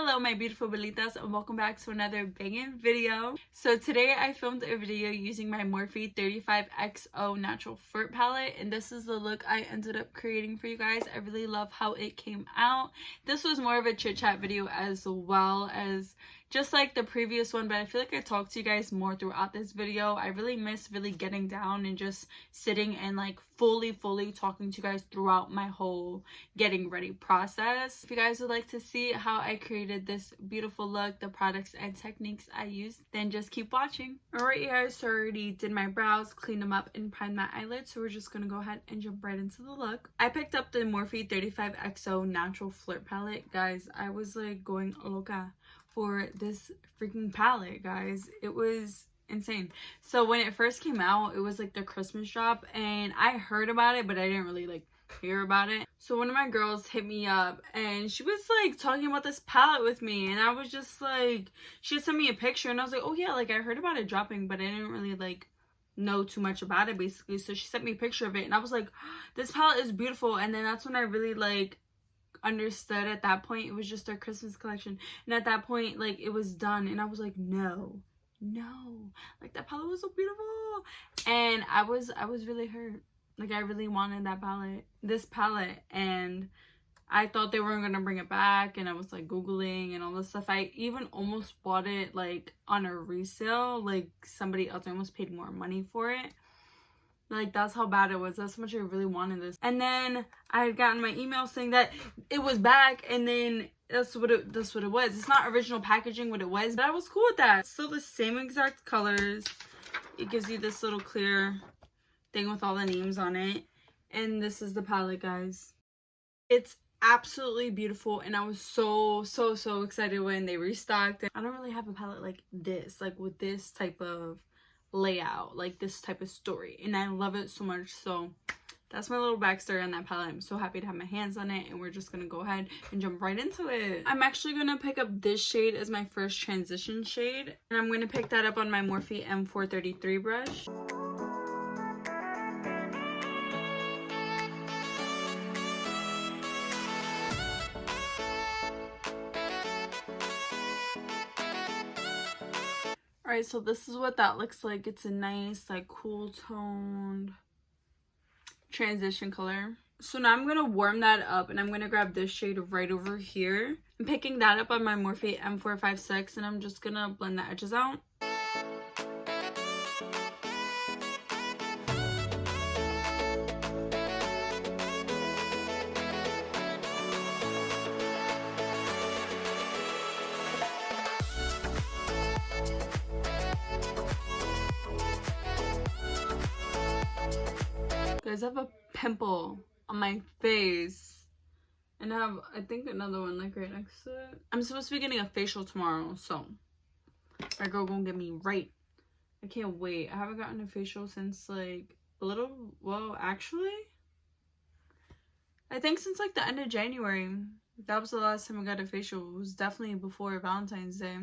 Hello my beautiful bellitas, and welcome back to another banging video. So today I filmed a video using my Morphe 35Xo natural flirt palette, and this is the look I ended up creating for you guys. I really love how it came out. This was more of a chit chat video as well as just like the previous one, but I feel like I talked to you guys more throughout this video. I really miss really getting down and just sitting and like fully talking to you guys throughout my whole getting ready process. If you guys would like to see how I created this beautiful look, the products and techniques I used, then just keep watching. Alright you guys, so I already did my brows, cleaned them up, and primed my eyelids, so we're just gonna go ahead and jump right into the look. I picked up the Morphe 35Xo natural flirt palette. Guys, I was like going loca for this freaking palette, guys. It was insane. So when it first came out, it was like the Christmas drop, and I heard about it, but I didn't really like hear about it. So one of my girls hit me up and she was like talking about this palette with me, and I was just like, she had sent me a picture and I was like, oh yeah, like I heard about it dropping, but I didn't really like know too much about it basically. So she sent me a picture of it and I was like, this palette is beautiful. And then that's when I really like understood. At that point it was just their Christmas collection, and at that point like it was done, and I was like, no, like that palette was so beautiful, and I was really hurt. Like I really wanted this palette, and I thought they weren't gonna bring it back, and I was like googling and all this stuff. I even almost bought it like on a resale, like somebody else. I almost paid more money for it. Like that's how bad it was. That's how much I really wanted this. And then I had gotten my email saying that it was back, and then that's what it was. It's not original packaging what it was, but I was cool with that. Still the same exact colors. It gives you this little clear thing with all the names on it, and this is the palette, guys. It's absolutely beautiful, and I was so excited when they restocked it. I don't really have a palette like this, like with this type of layout, like this type of story, and I love it so much. So that's my little backstory on that palette. I'm so happy to have my hands on it, and we're just gonna go ahead and jump right into it. I'm actually gonna pick up this shade as my first transition shade, and I'm gonna pick that up on my Morphe M433 brush. Alright, so this is what that looks like. It's a nice, like, cool toned transition color. So now I'm going to warm that up, and I'm going to grab this shade right over here. I'm picking that up on my Morphe M456, and I'm just going to blend the edges out. Guys, I have a pimple on my face, and I have, I think, another one like right next to it. I'm supposed to be getting a facial tomorrow, so my girl gonna get me right. I can't wait. I haven't gotten a facial since like well, actually I think since like the end of January. That was the last time I got a facial. It was definitely before Valentine's Day.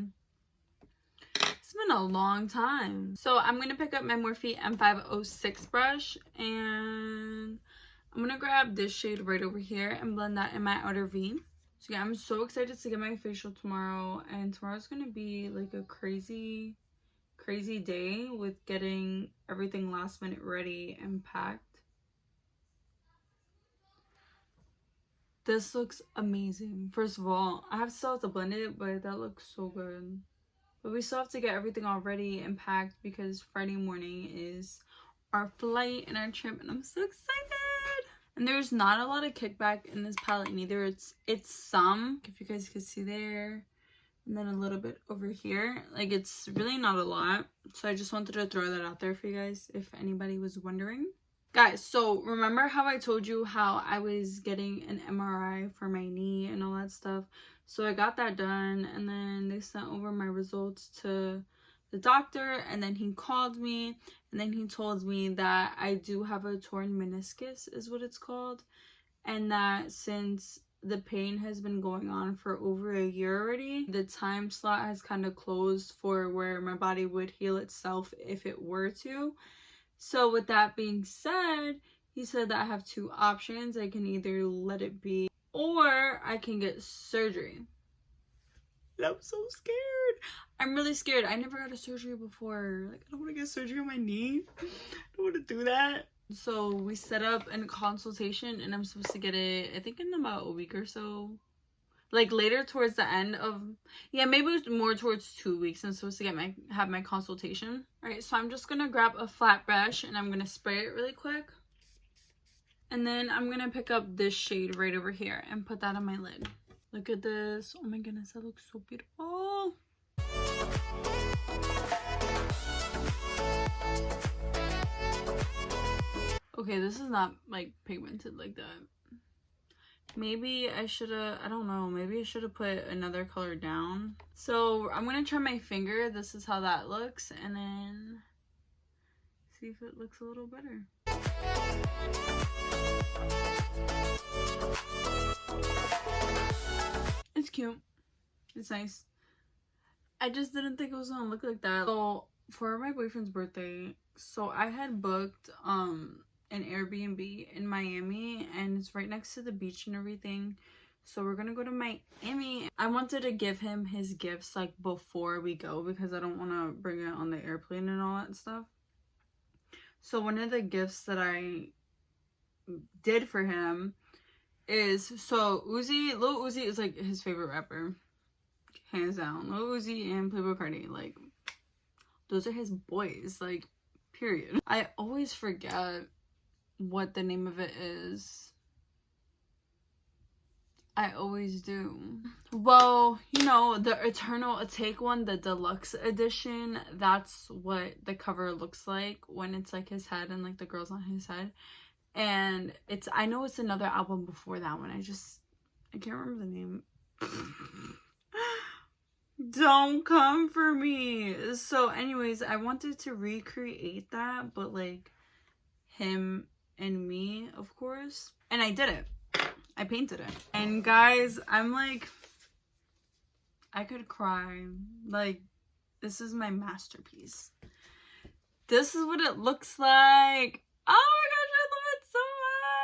It's been a long time. So I'm going to pick up my Morphe M506 brush, and I'm going to grab this shade right over here and blend that in my outer V. So yeah, I'm so excited to get my facial tomorrow, and tomorrow's going to be like a crazy day with getting everything last minute ready and packed. This looks amazing. First of all, I still have to blend it, but that looks so good. But we still have to get everything all ready and packed because Friday morning is our flight and our trip, and I'm so excited. And there's not a lot of kickback in this palette neither. It's some, if you guys can see there, and then a little bit over here. Like, it's really not a lot. So I just wanted to throw that out there for you guys if anybody was wondering. Guys, so remember how I told you how I was getting an MRI for my knee and all that stuff? So I got that done, and then they sent over my results to the doctor, and then he called me, and then he told me that I do have a torn meniscus is what it's called, and that since the pain has been going on for over a year already, the time slot has kind of closed for where my body would heal itself if it were to. So with that being said, he said that I have two options. I can either let it be or I can get surgery. And I'm so scared. I'm really scared. I never got a surgery before. Like, I don't want to get surgery on my knee. I don't want to do that. So we set up a consultation and I'm supposed to get it, I think, in about a week or so. Like later towards the end of, yeah, maybe more towards 2 weeks. I'm supposed to have my consultation. All right, so I'm just gonna grab a flat brush and I'm gonna spray it really quick. And then I'm gonna pick up this shade right over here and put that on my lid. Look at this. Oh my goodness, that looks so beautiful. Okay, this is not like pigmented like that. Maybe I should have, I don't know, maybe I should have put another color down. So I'm gonna try my finger. This is how that looks, and then see if it looks a little better. It's cute. It's nice. I just didn't think it was gonna look like that. So for my boyfriend's birthday, so I had booked an Airbnb in Miami, and it's right next to the beach and everything. So we're gonna go to Miami. I wanted to give him his gifts like before we go because I don't want to bring it on the airplane and all that stuff. So one of the gifts that I did for him is, so Lil Uzi is like his favorite rapper, hands down. Lil Uzi and Playboi Carti, like those are his boys, like period. I always forget what the name of it is. I always do. Well, you know, the Eternal Take one, the deluxe edition, that's what the cover looks like when it's like his head and like the girl's on his head. And it's, I know it's another album before that one. I can't remember the name. Don't come for me. So anyways, I wanted to recreate that, but like him and me, of course. And I did it. I painted it. And guys, I'm like, I could cry. Like, this is my masterpiece. This is what it looks like. Oh my gosh, I love it so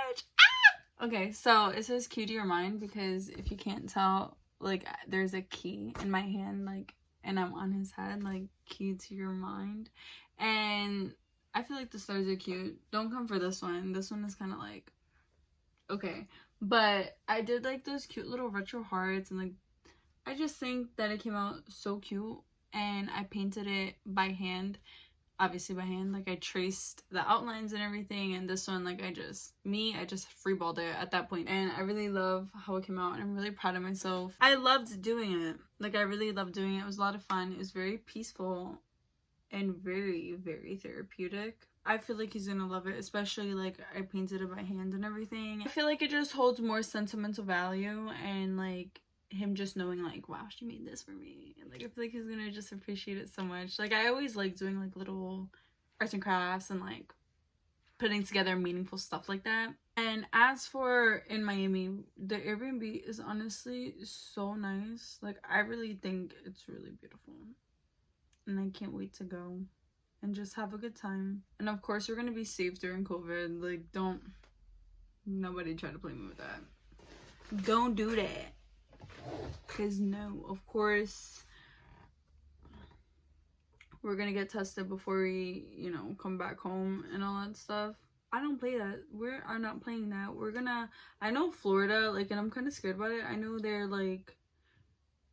much. Ah! Okay, so it says key to your mind because if you can't tell, like there's a key in my hand, like, and I'm on his head, like key to your mind. And I feel like the stars are cute. Don't come for this one. This one is kind of like, okay. But I did like those cute little retro hearts, and like I just think that it came out so cute. And I painted it by hand, obviously by hand. Like I traced the outlines and everything, and this one, like I just freeballed it at that point. And I really love how it came out, and I'm really proud of myself. I loved doing it. Like I really loved doing it. It was a lot of fun. It was very peaceful and very, very therapeutic. I feel like he's gonna love it, especially like I painted it by hand and everything. I feel like it just holds more sentimental value, and like him just knowing like, wow, she made this for me. And like I feel like he's gonna just appreciate it so much. Like I always like doing like little arts and crafts and like putting together meaningful stuff like that. And as for in Miami, the Airbnb is honestly so nice. Like I really think it's really beautiful, and I can't wait to go and just have a good time. And of course we're gonna be safe during COVID. Like nobody try to play me with that. Don't do that, because no, of course we're gonna get tested before we, you know, come back home and all that stuff. I don't play that. We are not playing that. We're gonna, I know Florida, like, and I'm kind of scared about it. I know they're like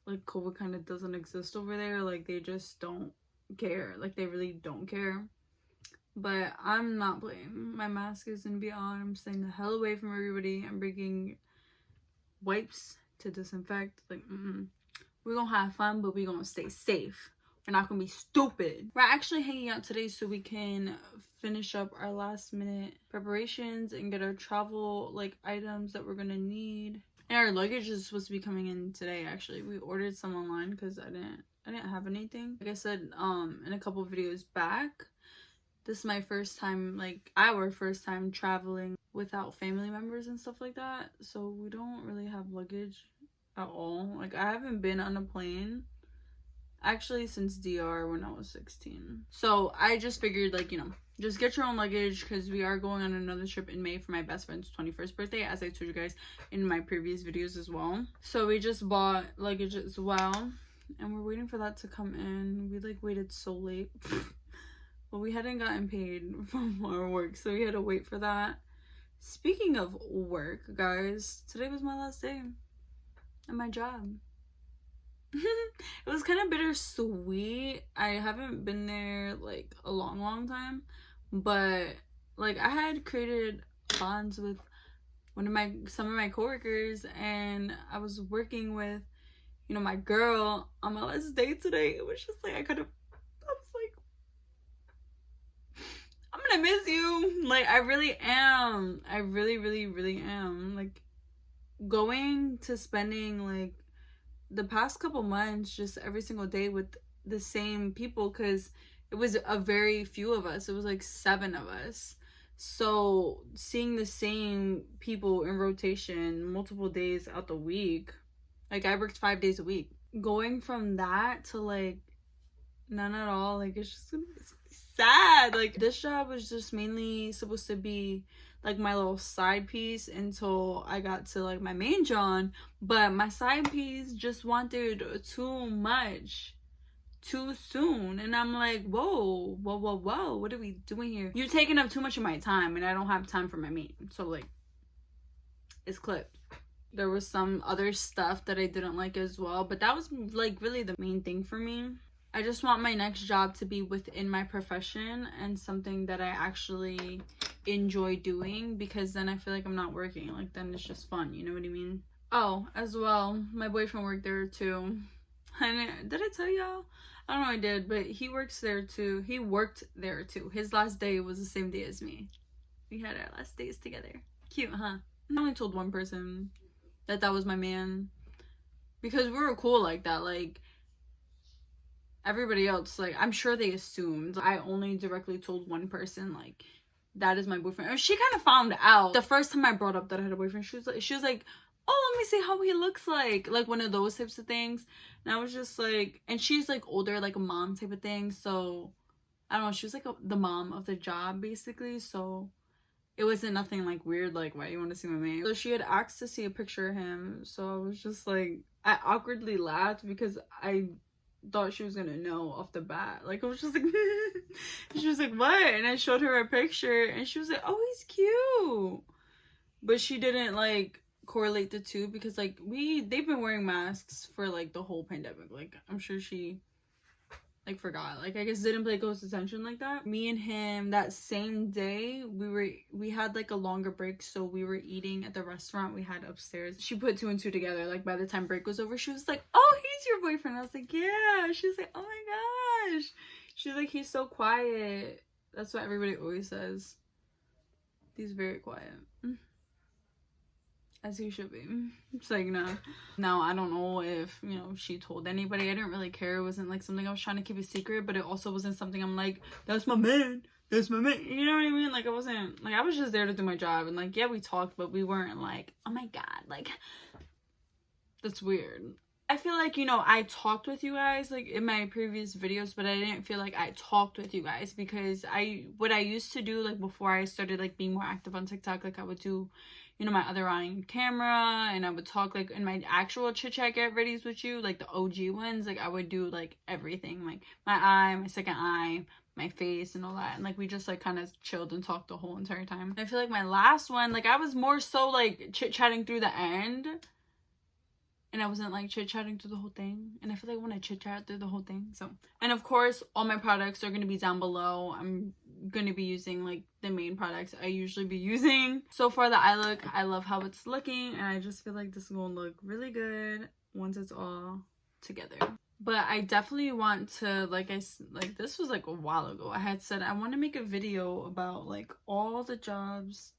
COVID kind of doesn't exist over there. Like they just don't care. Like they really don't care. But I'm not playing. My mask is gonna be on. I'm staying the hell away from everybody. I'm bringing wipes to disinfect. Like we're gonna have fun, but we're gonna stay safe. We're not gonna be stupid. We're actually hanging out today so we can finish up our last minute preparations and get our travel like items that we're gonna need. And our luggage is supposed to be coming in today. Actually, we ordered some online because I didn't have anything. Like I said in a couple of videos back, this is my first time, like our first time traveling without family members and stuff like that. So we don't really have luggage at all. Like I haven't been on a plane actually since DR when I was 16. So I just figured, like, you know, just get your own luggage because we are going on another trip in May for my best friend's 21st birthday, as I told you guys in my previous videos as well. So we just bought luggage as well. and we're waiting for that to come in. We like waited so late. Well, we hadn't gotten paid from our work, so we had to wait for that. Speaking of work, guys, today was my last day at my job. It was kind of bittersweet. I haven't been there like a long time, but like I had created bonds with some of my coworkers, and I was working with, you know, my girl on my last day today. It was just like I was like, I'm gonna miss you. Like, I really am. I really am. Like, going to spending like the past couple months just every single day with the same people, because it was a very few of us. It was like 7 of us. So seeing the same people in rotation multiple days out the week, like I worked 5 days a week. Going from that to like none at all, like it's just gonna be sad. Like, this job was just mainly supposed to be like my little side piece until I got to like my main job, but my side piece just wanted too much too soon, and I'm like, whoa, what are we doing here? You're taking up too much of my time, and I don't have time for my main. So like, it's clipped. There was some other stuff that I didn't like as well, but that was like really the main thing for me. I just want my next job to be within my profession and something that I actually enjoy doing, because then I feel like I'm not working. Like, then it's just fun, you know what I mean? Oh, as well, my boyfriend worked there too. And did I tell y'all? I don't know, I did, but he works there too. He worked there too. His last day was the same day as me. We had our last days together. Cute, huh? I only told one person that was my man, because we were cool like that. Like, everybody else, like, I'm sure they assumed. I only directly told one person, like, that is my boyfriend. And she kind of found out the first time I brought up that I had a boyfriend. She was like, oh, let me see how he looks like one of those types of things. And I was just like, and she's like older, like a mom type of thing, so I don't know, she was like the mom of the job basically, so it wasn't nothing like weird, like, why do you want to see my man? So she had asked to see a picture of him, so I was just like, I awkwardly laughed because I thought she was gonna know off the bat. Like, I was just like she was like, what? And I showed her a picture, and she was like, oh, he's cute. But she didn't like correlate the two, because like they've been wearing masks for like the whole pandemic. Like, I'm sure she like forgot, like I guess didn't pay close attention like that. Me and him that same day, we had like a longer break, so we were eating at the restaurant we had upstairs. She put 2 and 2 together. Like, by the time break was over, she was like, oh, he's your boyfriend. I was like, yeah. She was like, oh my gosh. She's like, he's so quiet. That's what everybody always says. He's very quiet, as he should be. It's like, no, I don't know if, you know, she told anybody. I didn't really care. It wasn't like something I was trying to keep a secret, but it also wasn't something I'm like, that's my man, you know what I mean? Like, I wasn't like, I was just there to do my job, and like, yeah, we talked, but we weren't like, oh my god, like, that's weird. I feel like, you know, I talked with you guys like in my previous videos, but I didn't feel like I talked with you guys, because what I used to do, like, before I started like being more active on TikTok, like I would do, you know, my other on camera, and I would talk like in my actual chit chat get readies with you, like the OG ones. Like, I would do like everything, like my eye, my second eye, my face, and all that, and like we just like kind of chilled and talked the whole entire time. I feel like my last one, like I was more so like chit-chatting through the end, and I wasn't like chit-chatting through the whole thing, and I feel like I want to chit-chat through the whole thing. So, and of course all my products are going to be down below. I'm going to be using like the main products I usually be using. So far, the eye look, I love how it's looking, and I just feel like this is going to look really good once it's all together. But I definitely want to, like this was like a while ago, I had said I want to make a video about like all the jobs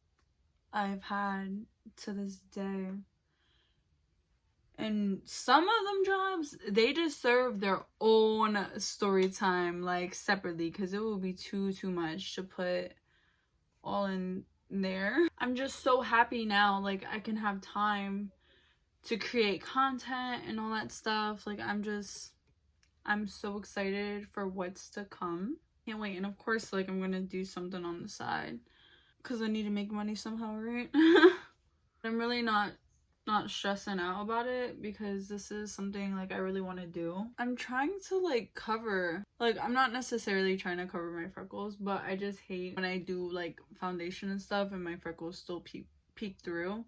I've had to this day. And some of them jobs, they deserve their own story time, like separately, because it will be too much to put all in there. I'm just so happy now, like I can have time to create content and all that stuff. Like, I'm so excited for what's to come. Can't wait. And of course, like, I'm gonna do something on the side, because I need to make money somehow, right? I'm really not not stressing out about it because this is something like I really want to do. I'm trying to like cover, like I'm not necessarily trying to cover my freckles, but I just hate when I do like foundation and stuff and my freckles still peek through.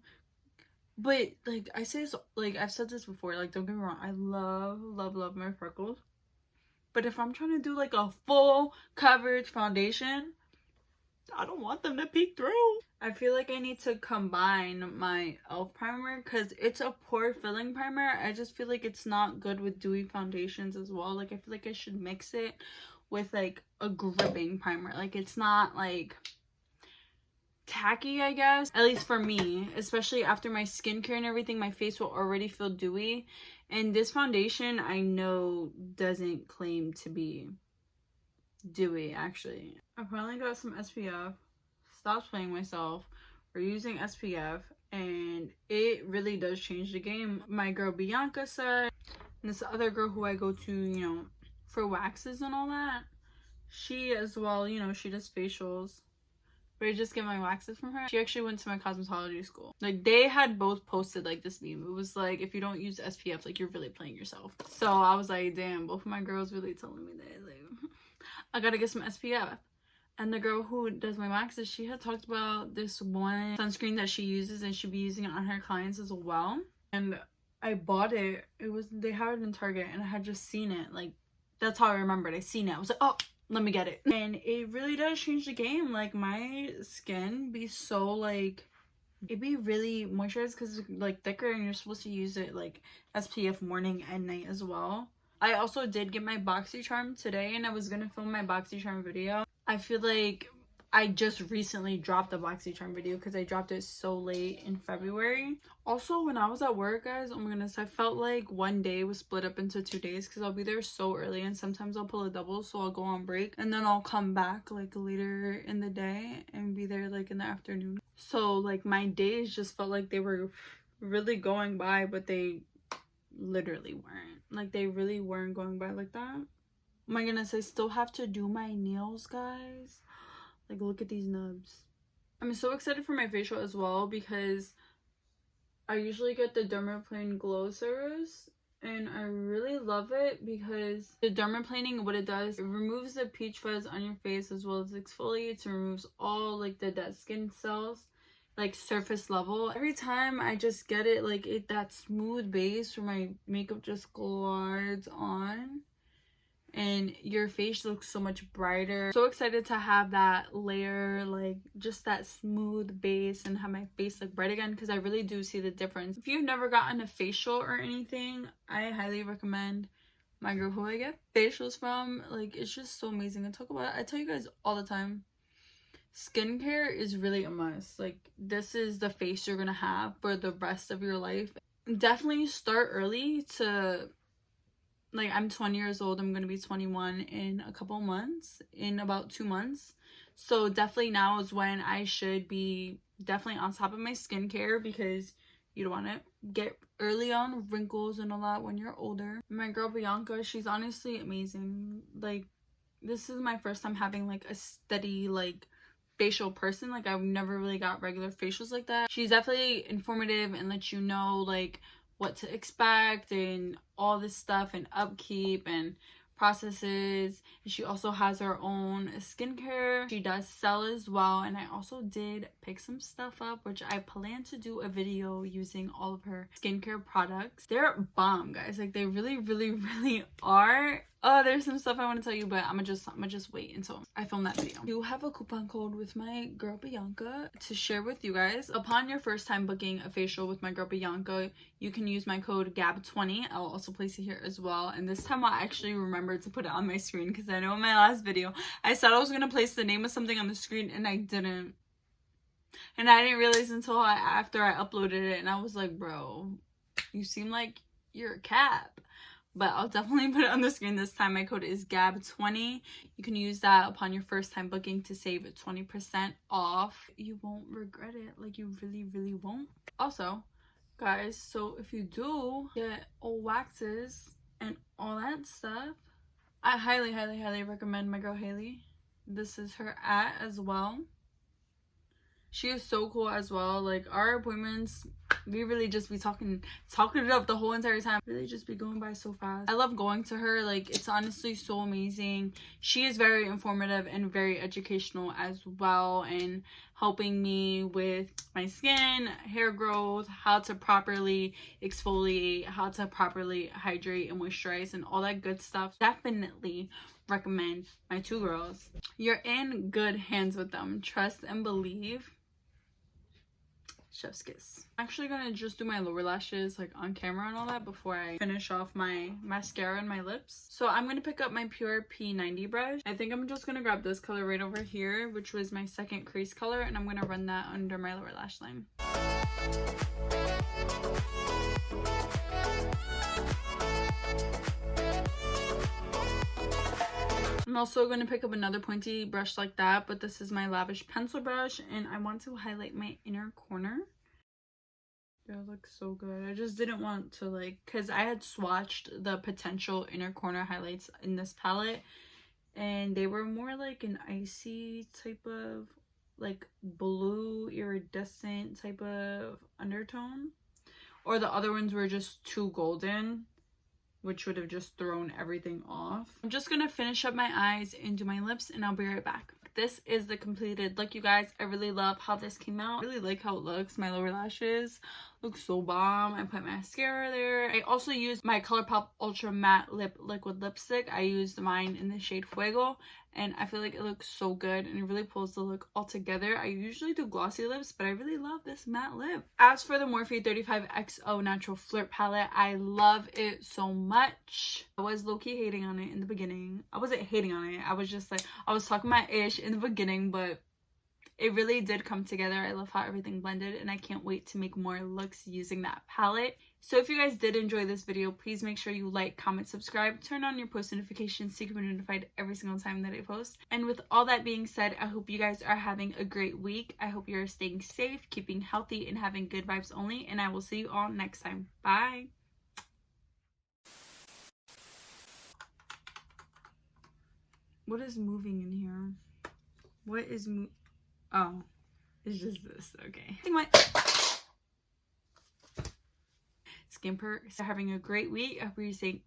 But like I say this, like I've said this before, like don't get me wrong, I love my freckles, but if I'm trying to do like a full coverage foundation, I don't want them to peek through. I feel like I need to combine my e.l.f. primer because it's a pore filling primer. I just feel like it's not good with dewy foundations as well. Like I feel like I should mix it with like a gripping primer. Like it's not like tacky, I guess, at least for me, especially after my skincare and everything. My face will already feel dewy, and this foundation I know doesn't claim to be dewy. Actually, I finally got some SPF. Stopped playing myself. We're using SPF, and it really does change the game. My girl Bianca said, and this other girl who I go to, you know, for waxes and all that, she as well, you know, she does facials. But I just get my waxes from her. She actually went to my cosmetology school. Like they had both posted like this meme. It was like, if you don't use SPF, like you're really playing yourself. So I was like, damn, both of my girls really telling me that, like, I gotta get some SPF. And the girl who does my waxes, she had talked about this one sunscreen that she uses, and she'd be using it on her clients as well. And I bought it. They have it in Target, and I had just seen it. Like, that's how I remembered. I seen it. I was like, oh, let me get it. And it really does change the game. Like, my skin be so, like, it'd be really moisturized because it's, like, thicker, and you're supposed to use it, like, SPF morning and night as well. I also did get my BoxyCharm today, and I was gonna film my BoxyCharm video. I feel like I just recently dropped the BoxyCharm video because I dropped it so late in February. Also, when I was at work, guys, oh my goodness, I felt like one day was split up into 2 days because I'll be there so early, and sometimes I'll pull a double, so I'll go on break and then I'll come back like later in the day and be there like in the afternoon. So like my days just felt like they were really going by, but they literally weren't. Like they really weren't going by like that. Oh my goodness, I still have to do my nails, guys. Like, look at these nubs. I'm so excited for my facial as well because I usually get the dermaplane glow service, and I really love it because the dermaplaning, what it does, it removes the peach fuzz on your face as well as exfoliates and removes all like the dead skin cells, like surface level. Every time I just get it, like that smooth base where my makeup just glides on and your face looks so much brighter. So excited to have that layer, like just that smooth base, and have my face look bright again because I really do see the difference. If you've never gotten a facial or anything, I highly recommend my girl who I get facials from. Like it's just so amazing. I tell you guys all the time, skincare is really a must. Like this is the face you're gonna have for the rest of your life. Definitely start early to, like, I'm 20 years old. I'm gonna be 21 in a couple months, in about 2 months. So definitely now is when I should be definitely on top of my skincare because you don't want to get early on wrinkles and all that when you're older. My girl Bianca, she's honestly amazing. Like this is my first time having like a steady like facial person. Like I've never really got regular facials like that. She's definitely informative and lets you know like what to expect and all this stuff and upkeep and processes. And she also has her own skincare. She does sell as well, and I also did pick some stuff up, which I plan to do a video using all of her skincare products. They're bomb, guys. Like they really are. Oh, there's some stuff I want to tell you, but I'm gonna just wait until I film that video. I do have a coupon code with my girl Bianca to share with you guys. Upon your first time booking a facial with my girl Bianca, you can use my code GAB20. I'll also place it here as well. And this time I'll actually remember to put it on my screen because I know in my last video I said I was gonna place the name of something on the screen and I didn't. And I didn't realize until after I uploaded it, and I was like, bro, you seem like you're a cap. But I'll definitely put it on the screen this time. My code is GAB20. You can use that upon your first time booking to save 20% off. You won't regret it. Like you really won't. Also, guys, so if you do get all waxes and all that stuff, I highly recommend my girl Haley. This is her as well. She is so cool as well. Like, our appointments, we really just be talking it up the whole entire time. Really just be going by so fast. I love going to her. Like, it's honestly so amazing. She is very informative and very educational as well, and helping me with my skin, hair growth, how to properly exfoliate, how to properly hydrate and moisturize, and all that good stuff. Definitely recommend my two girls. You're in good hands with them. Trust and believe. Chef's kiss. I'm actually gonna just do my lower lashes like on camera and all that before I finish off my mascara and my lips. So I'm gonna pick up my Pure P90 brush. I think I'm just gonna grab this color right over here, which was my second crease color, and I'm gonna run that under my lower lash line. I'm also going to pick up another pointy brush like that, but this is my Lavish pencil brush, and I want to highlight my inner corner. That looks so good. I just didn't want to, like, because I had swatched the potential inner corner highlights in this palette, and they were more like an icy type of, like, blue iridescent type of undertone, or the other ones were just too golden, which would have just thrown everything off. I'm just gonna finish up my eyes and do my lips, and I'll be right back. This is the completed look, you guys. I really love how this came out. I really like how it looks. My lower lashes look so bomb. I put mascara there. I also used my Colourpop Ultra Matte Lip Liquid Lipstick. I used mine in the shade Fuego, and I feel like it looks so good, and it really pulls the look all together. I usually do glossy lips, but I really love this matte lip. As for the Morphe 35Xo Natural Flirt Palette, I love it so much. I was low-key hating on it in the beginning. I wasn't hating on it. I was just like, I was talking my ish in the beginning, but it really did come together. I love how everything blended, and I can't wait to make more looks using that palette. So if you guys did enjoy this video, please make sure you like, comment, subscribe, turn on your post notifications so you can be notified every single time that I post. And with all that being said, I hope you guys are having a great week. I hope you're staying safe, keeping healthy, and having good vibes only. And I will see you all next time. Bye! What is moving in here? What is oh, it's just this. Okay. I think my skin perks are having a great week. I hope you're staying